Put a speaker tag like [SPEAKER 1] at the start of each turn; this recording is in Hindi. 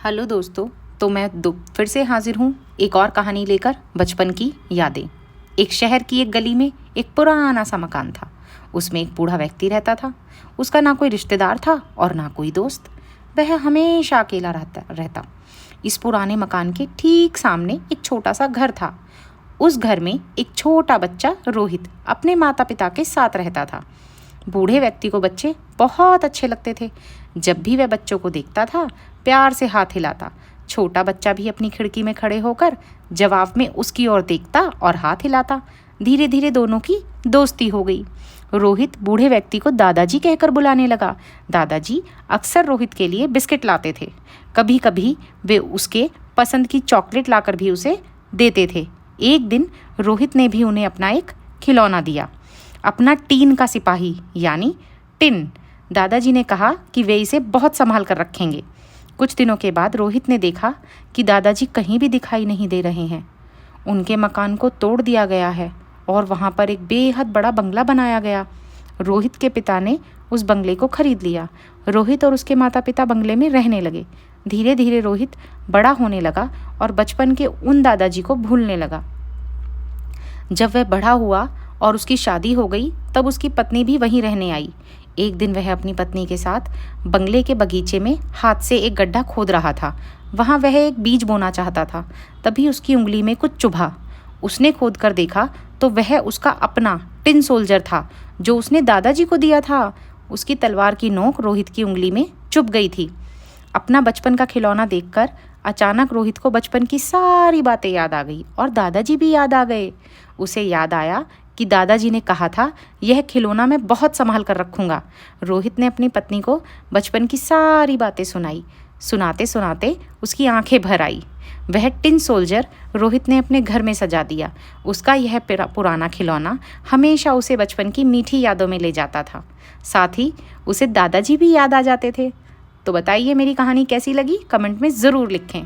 [SPEAKER 1] हेलो दोस्तों। तो मैं फिर से हाजिर हूँ एक और कहानी लेकर, बचपन की यादें। एक शहर की एक गली में एक पुराना सा मकान था। उसमें एक बूढ़ा व्यक्ति रहता था। उसका ना कोई रिश्तेदार था और ना कोई दोस्त। वह हमेशा अकेला रहता। इस पुराने मकान के ठीक सामने एक छोटा सा घर था। उस घर में एक छोटा बच्चा रोहित अपने माता पिता के साथ रहता था। बूढ़े व्यक्ति को बच्चे बहुत अच्छे लगते थे। जब भी वह बच्चों को देखता था, प्यार से हाथ हिलाता। छोटा बच्चा भी अपनी खिड़की में खड़े होकर जवाब में उसकी ओर देखता और हाथ हिलाता। धीरे धीरे दोनों की दोस्ती हो गई। रोहित बूढ़े व्यक्ति को दादाजी कहकर बुलाने लगा। दादाजी अक्सर रोहित के लिए बिस्किट लाते थे। कभी कभी वे उसके पसंद की चॉकलेट लाकर भी उसे देते थे। एक दिन रोहित ने भी उन्हें अपना एक खिलौना दिया, अपना टीन का सिपाही यानी टिन। दादाजी ने कहा कि वे इसे बहुत संभाल कर रखेंगे। कुछ दिनों के बाद रोहित ने देखा कि दादाजी कहीं भी दिखाई नहीं दे रहे हैं। उनके मकान को तोड़ दिया गया है और वहाँ पर एक बेहद बड़ा बंगला बनाया गया। रोहित के पिता ने उस बंगले को खरीद लिया। रोहित और उसके माता पिता बंगले में रहने लगे। धीरे धीरे रोहित बड़ा होने लगा और बचपन के उन दादाजी को भूलने लगा। जब वह बड़ा हुआ और उसकी शादी हो गई, तब उसकी पत्नी भी वहीं रहने आई। एक दिन वह अपनी पत्नी के साथ बंगले के बगीचे में हाथ से एक गड्ढा खोद रहा था। वहाँ वह एक बीज बोना चाहता था। तभी उसकी उंगली में कुछ चुभा। उसने खोद कर देखा तो वह उसका अपना टिन सोल्जर था जो उसने दादाजी को दिया था। उसकी तलवार की नोक रोहित की उंगली में चुभ गई थी। अपना बचपन का खिलौना देखकर अचानक रोहित को बचपन की सारी बातें याद आ गई और दादाजी भी याद आ गए। उसे याद आया कि दादाजी ने कहा था, यह खिलौना मैं बहुत संभाल कर रखूंगा। रोहित ने अपनी पत्नी को बचपन की सारी बातें सुनाई। सुनाते सुनाते उसकी आंखें भर आई। वह टिन सोल्जर रोहित ने अपने घर में सजा दिया। उसका यह पुराना खिलौना हमेशा उसे बचपन की मीठी यादों में ले जाता था। साथ ही उसे दादाजी भी याद आ जाते थे। तो बताइए मेरी कहानी कैसी लगी, कमेंट में ज़रूर लिखें।